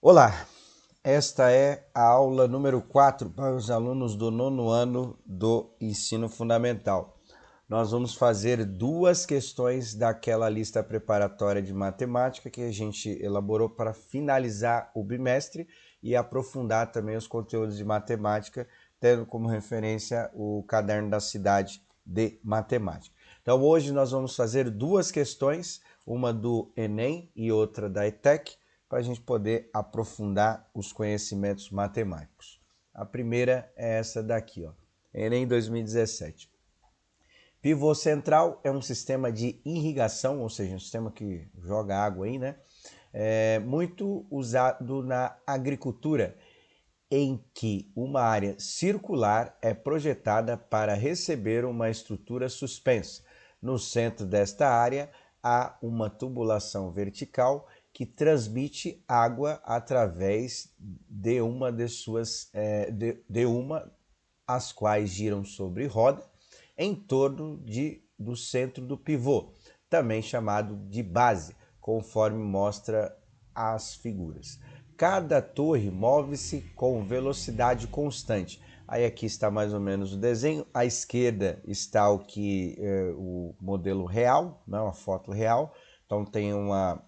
Olá, esta é a aula número 4 para os alunos do nono ano do ensino fundamental. Nós vamos fazer duas questões daquela lista preparatória de matemática que a gente elaborou para finalizar o bimestre e aprofundar também os conteúdos de matemática, tendo como referência o Caderno da Cidade de Matemática. Então hoje nós vamos fazer duas questões, uma do Enem e outra da ETEC, para a gente poder aprofundar os conhecimentos matemáticos. A primeira é essa daqui, ó, Enem 2017. Pivô central é um sistema de irrigação, ou seja, um sistema que joga água aí, né? É muito usado na agricultura, em que uma área circular é projetada para receber uma estrutura suspensa. No centro desta área há uma tubulação vertical que transmite água através de uma de suas as quais giram sobre roda em torno do centro do pivô, também chamado de base, conforme mostra as figuras. Cada torre move-se com velocidade constante. Aí aqui está mais ou menos o desenho. À esquerda está o modelo real, não, a foto real. Então tem uma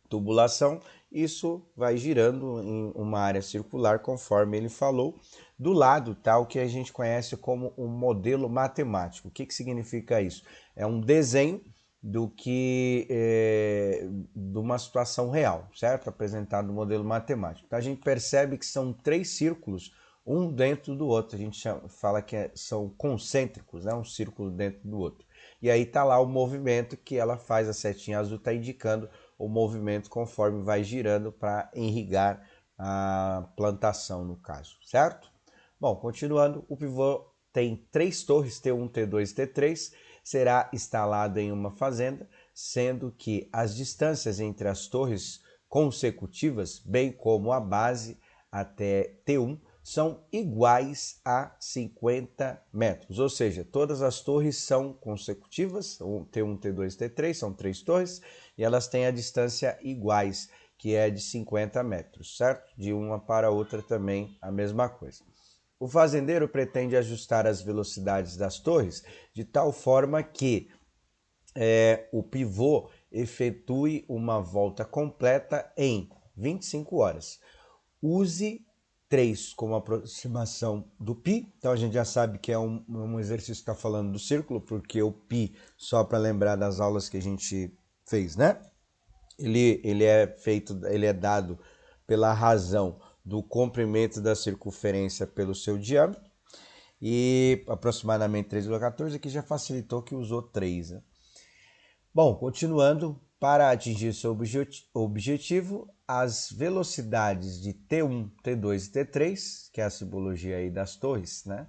tubulação, isso vai girando em uma área circular, conforme ele falou. Do lado está o que a gente conhece como um modelo matemático. O que significa isso? É um desenho de uma situação real, certo? Apresentado no modelo matemático. Então a gente percebe que são três círculos, um dentro do outro. A gente fala que são concêntricos, né? Um círculo dentro do outro. E aí está lá o movimento que ela faz, a setinha azul está indicando o movimento conforme vai girando para irrigar a plantação, no caso, certo? Bom, continuando, o pivô tem três torres, T1, T2 e T3, será instalado em uma fazenda, sendo que as distâncias entre as torres consecutivas, bem como a base até T1, são iguais a 50 metros, ou seja, todas as torres são consecutivas, T1, T2 e T3 são três torres, e elas têm a distância iguais, que é de 50 metros, certo? De uma para outra também a mesma coisa. O fazendeiro pretende ajustar as velocidades das torres de tal forma que o pivô efetue uma volta completa em 25 horas. Use 3 como aproximação do π, então a gente já sabe que é um exercício que está falando do círculo, porque o π, só para lembrar das aulas que a gente fez, né? Ele é dado pela razão do comprimento da circunferência pelo seu diâmetro, e aproximadamente 3,14, aqui já facilitou que usou 3. Né? Bom, continuando, para atingir seu objetivo, as velocidades de T1, T2 e T3, que é a simbologia aí das torres, né,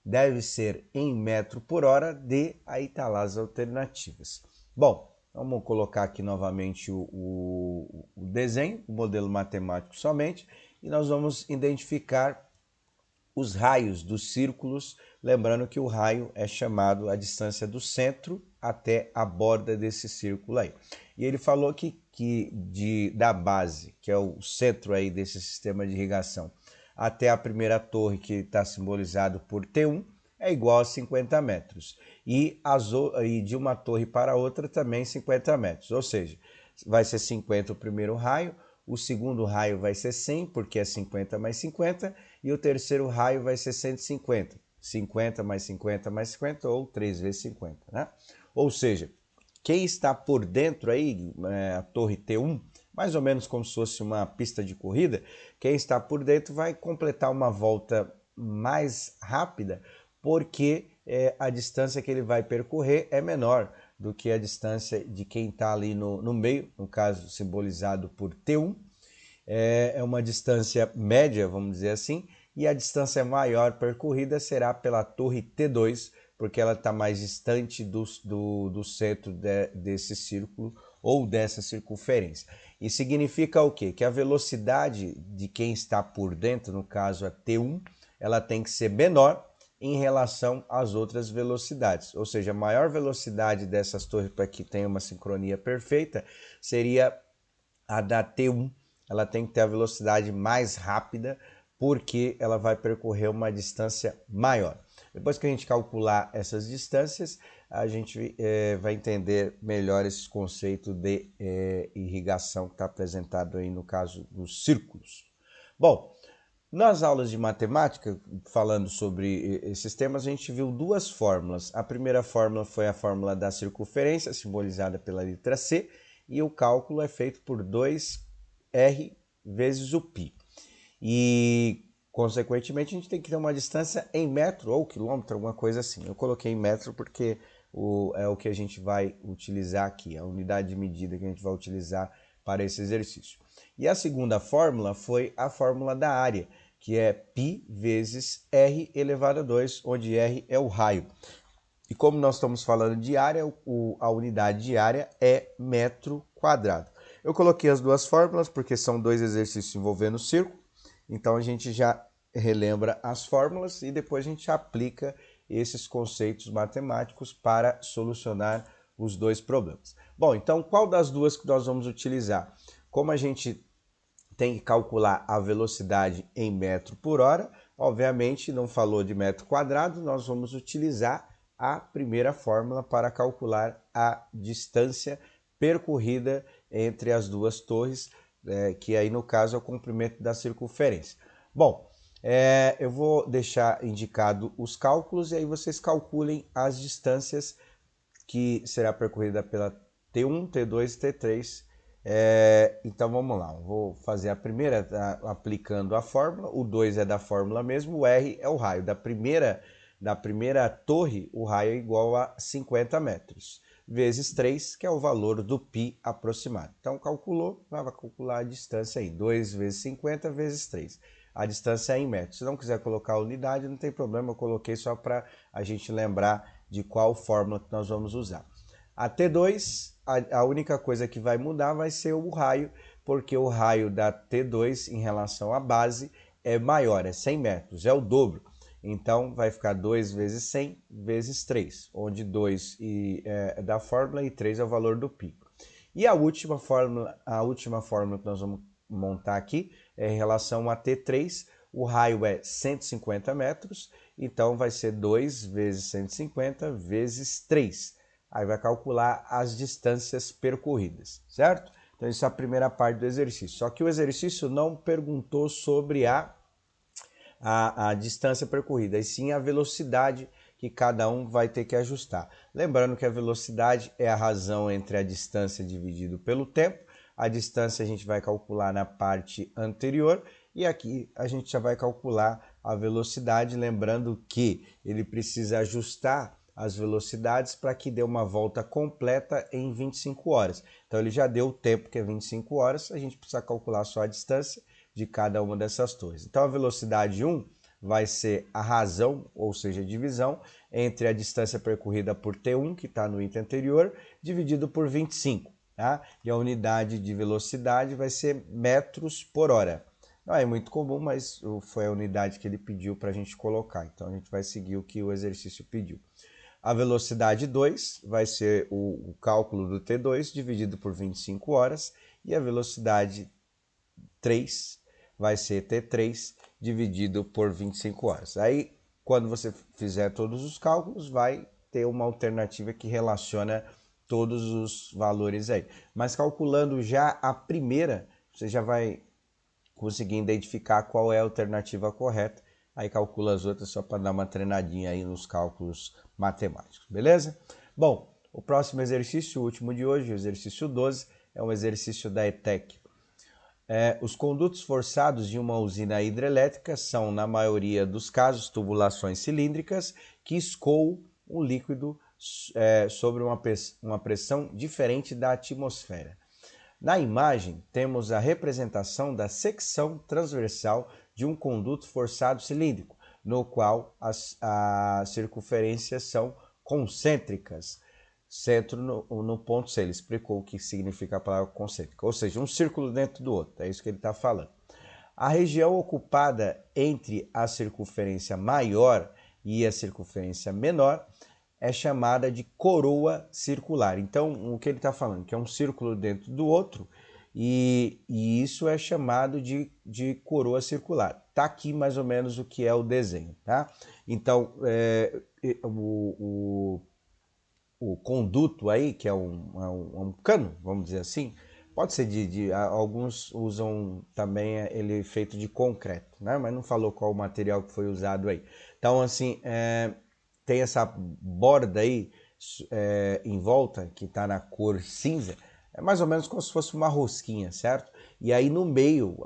deve ser em metro por hora, aí tá lá as alternativas. Bom, vamos colocar aqui novamente o desenho, o modelo matemático somente, e nós vamos identificar os raios dos círculos, lembrando que o raio é chamado a distância do centro até a borda desse círculo aí. E ele falou da base, que é o centro aí desse sistema de irrigação, até a primeira torre, que está simbolizado por T1, é igual a 50 metros. E de uma torre para outra também 50 metros, ou seja, vai ser 50 o primeiro raio, o segundo raio vai ser 100, porque é 50 mais 50, e o terceiro raio vai ser 150. 50 mais 50 mais 50, ou 3 vezes 50, né? Ou seja, quem está por dentro aí, a torre T1, mais ou menos como se fosse uma pista de corrida, quem está por dentro vai completar uma volta mais rápida, porque a distância que ele vai percorrer é menor do que a distância de quem está ali no meio, no caso simbolizado por T1, é uma distância média, vamos dizer assim, e a distância maior percorrida será pela torre T2, porque ela está mais distante do centro desse círculo ou dessa circunferência. E significa o quê? Que a velocidade de quem está por dentro, no caso a T1, ela tem que ser menor em relação às outras velocidades. Ou seja, a maior velocidade dessas torres, para que tenha uma sincronia perfeita, seria a da T1, ela tem que ter a velocidade mais rápida, porque ela vai percorrer uma distância maior. Depois que a gente calcular essas distâncias, a gente vai entender melhor esse conceito de irrigação que está apresentado aí no caso dos círculos. Bom, nas aulas de matemática, falando sobre esses temas, a gente viu duas fórmulas. A primeira fórmula foi a fórmula da circunferência, simbolizada pela letra C, e o cálculo é feito por 2r vezes o π. E, consequentemente, a gente tem que ter uma distância em metro ou quilômetro, alguma coisa assim. Eu coloquei em metro porque é o que a gente vai utilizar aqui, a unidade de medida que a gente vai utilizar para esse exercício. E a segunda fórmula foi a fórmula da área, que é π vezes r elevado a 2, onde r é o raio. E como nós estamos falando de área, a unidade de área é metro quadrado. Eu coloquei as duas fórmulas porque são dois exercícios envolvendo círculo, então a gente já relembra as fórmulas e depois a gente aplica esses conceitos matemáticos para solucionar os dois problemas. Bom, então qual das duas que nós vamos utilizar? Como a gente tem que calcular a velocidade em metro por hora, obviamente não falou de metro quadrado, nós vamos utilizar a primeira fórmula para calcular a distância percorrida entre as duas torres, que aí no caso é o comprimento da circunferência. Bom, eu vou deixar indicado os cálculos e aí vocês calculem as distâncias que será percorrida pela T1, T2 e T3. Então vamos lá, vou fazer a primeira aplicando a fórmula, o 2 é da fórmula mesmo, o R é o raio. Da primeira torre, o raio é igual a 50 metros, vezes 3, que é o valor do π aproximado. Então calculou, vai calcular a distância aí, 2 vezes 50 vezes 3. A distância é em metros. Se não quiser colocar a unidade, não tem problema, eu coloquei só para a gente lembrar de qual fórmula que nós vamos usar. A T2, a única coisa que vai mudar vai ser o raio, porque o raio da T2 em relação à base é maior, é 100 metros, é o dobro. Então vai ficar 2 vezes 100 vezes 3, onde 2 é da fórmula e 3 é o valor do π. E a última fórmula que nós vamos montar aqui é em relação a T3, o raio é 150 metros, então vai ser 2 vezes 150 vezes 3. Aí vai calcular as distâncias percorridas, certo? Então isso é a primeira parte do exercício. Só que o exercício não perguntou sobre a distância percorrida, e sim a velocidade que cada um vai ter que ajustar. Lembrando que a velocidade é a razão entre a distância dividido pelo tempo. A distância a gente vai calcular na parte anterior e aqui a gente já vai calcular a velocidade, lembrando que ele precisa ajustar as velocidades para que dê uma volta completa em 25 horas. Então ele já deu o tempo, que é 25 horas, a gente precisa calcular só a distância de cada uma dessas torres. Então a velocidade 1 vai ser a razão, ou seja, a divisão, entre a distância percorrida por T1, que está no item anterior, dividido por 25. Tá? E a unidade de velocidade vai ser metros por hora. Não é muito comum, mas foi a unidade que ele pediu para a gente colocar. Então a gente vai seguir o que o exercício pediu. A velocidade 2 vai ser o cálculo do T2 dividido por 25 horas. E a velocidade 3 vai ser T3 dividido por 25 horas. Aí, quando você fizer todos os cálculos, vai ter uma alternativa que relaciona todos os valores aí. Mas calculando já a primeira, você já vai conseguir identificar qual é a alternativa correta. Aí calcula as outras só para dar uma treinadinha aí nos cálculos matemáticos, beleza? Bom, o próximo exercício, o último de hoje, o exercício 12, é um exercício da ETEC. Os condutos forçados de uma usina hidrelétrica são, na maioria dos casos, tubulações cilíndricas que escoam um líquido sobre uma pressão diferente da atmosfera. Na imagem, temos a representação da secção transversal de um conduto forçado cilíndrico, no qual as circunferências são concêntricas. Centro no ponto C, ele explicou o que significa a palavra concêntrica, ou seja, um círculo dentro do outro, é isso que ele está falando. A região ocupada entre a circunferência maior e a circunferência menor é chamada de coroa circular. Então, o que ele está falando? Que é um círculo dentro do outro e isso é chamado de coroa circular. Tá aqui mais ou menos o que é o desenho, tá? Então, o conduto aí, que é um cano, vamos dizer assim, pode ser alguns usam também ele feito de concreto, né? Mas não falou qual o material que foi usado aí. Então, assim, tem essa borda aí em volta, que está na cor cinza, é mais ou menos como se fosse uma rosquinha, certo? E aí no meio,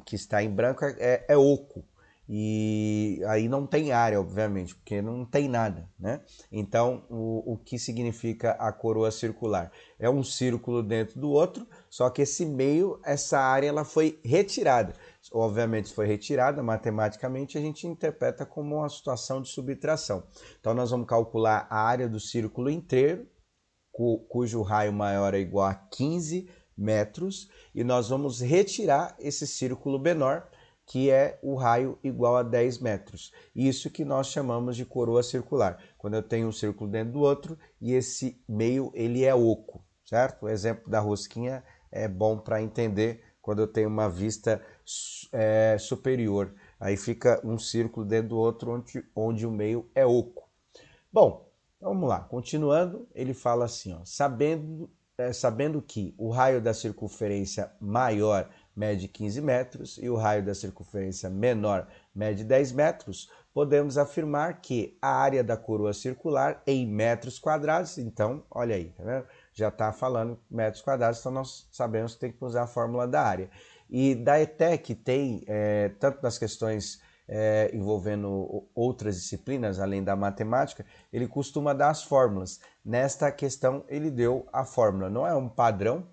que está em branco, é oco. E aí não tem área, obviamente, porque não tem nada, né? Então, o que significa a coroa circular? É um círculo dentro do outro, só que esse meio, essa área, ela foi retirada. Obviamente, foi retirada, matematicamente, a gente interpreta como uma situação de subtração. Então, nós vamos calcular a área do círculo inteiro, cujo raio maior é igual a 15 metros, e nós vamos retirar esse círculo menor, que é o raio igual a 10 metros. Isso que nós chamamos de coroa circular, quando eu tenho um círculo dentro do outro e esse meio ele é oco, certo? O exemplo da rosquinha é bom para entender quando eu tenho uma vista superior. Aí fica um círculo dentro do outro onde o meio é oco. Bom, vamos lá. Continuando, ele fala assim, ó, sabendo que o raio da circunferência maior mede 15 metros e o raio da circunferência menor mede 10 metros, podemos afirmar que a área da coroa circular em metros quadrados, então, olha aí, tá vendo? Já está falando metros quadrados, então nós sabemos que tem que usar a fórmula da área. E da ETEC tem, tanto nas questões envolvendo outras disciplinas, além da matemática, ele costuma dar as fórmulas. Nesta questão, ele deu a fórmula. Não é um padrão,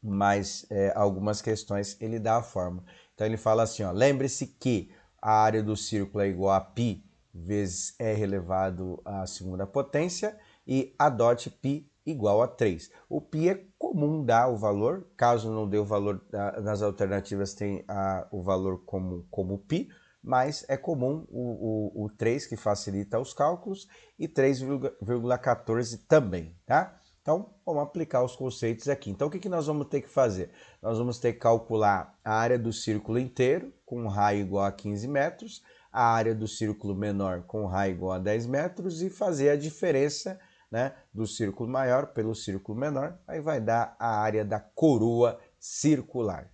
mas algumas questões ele dá a fórmula. Então ele fala assim, ó, lembre-se que a área do círculo é igual a π vezes r elevado à segunda potência e adote π igual a 3. O π é comum dar o valor, caso não dê o valor, nas alternativas tem o valor como π, mas é comum o 3, que facilita os cálculos, e 3,14 também, tá? Então, vamos aplicar os conceitos aqui. Então, o que nós vamos ter que fazer? Nós vamos ter que calcular a área do círculo inteiro, com um raio igual a 15 metros, a área do círculo menor com um raio igual a 10 metros e fazer a diferença, né, do círculo maior pelo círculo menor, aí vai dar a área da coroa circular.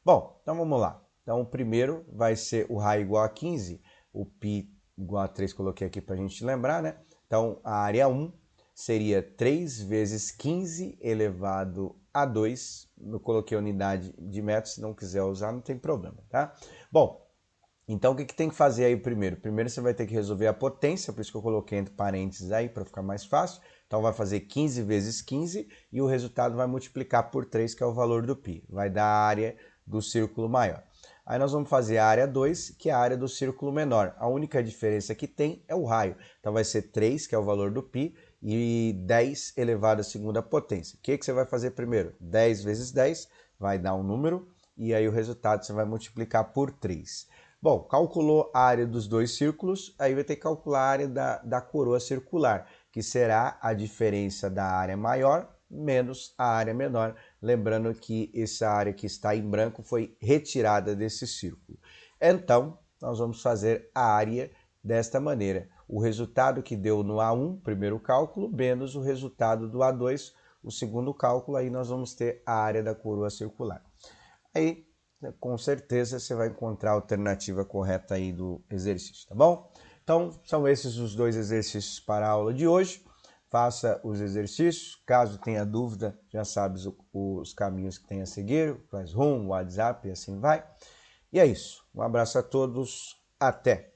Bom, então vamos lá. Então, o primeiro vai ser o raio igual a 15, o π igual a 3, coloquei aqui para a gente lembrar, né? Então, a área 1 seria 3 vezes 15 elevado a 2. Eu coloquei a unidade de metros, se não quiser usar, não tem problema, tá? Bom, então o que tem que fazer aí primeiro? Primeiro você vai ter que resolver a potência, por isso que eu coloquei entre parênteses aí, para ficar mais fácil. Então vai fazer 15 vezes 15 e o resultado vai multiplicar por 3, que é o valor do π. Vai dar a área do círculo maior. Aí nós vamos fazer a área 2, que é a área do círculo menor. A única diferença que tem é o raio. Então vai ser 3, que é o valor do π, e 10 elevado à segunda potência. O que você vai fazer primeiro? 10 vezes 10 vai dar um número, e aí o resultado você vai multiplicar por 3. Bom, calculou a área dos dois círculos, aí vai ter que calcular a área da coroa circular, que será a diferença da área maior menos a área menor. Lembrando que essa área que está em branco foi retirada desse círculo. Então, nós vamos fazer a área desta maneira. O resultado que deu no A1, primeiro cálculo, menos o resultado do A2, o segundo cálculo, aí nós vamos ter a área da coroa circular. Aí, com certeza, você vai encontrar a alternativa correta aí do exercício, tá bom? Então, são esses os dois exercícios para a aula de hoje. Faça os exercícios. Caso tenha dúvida, já sabes os caminhos que tem a seguir, Classroom, WhatsApp e assim vai. E é isso. Um abraço a todos. Até!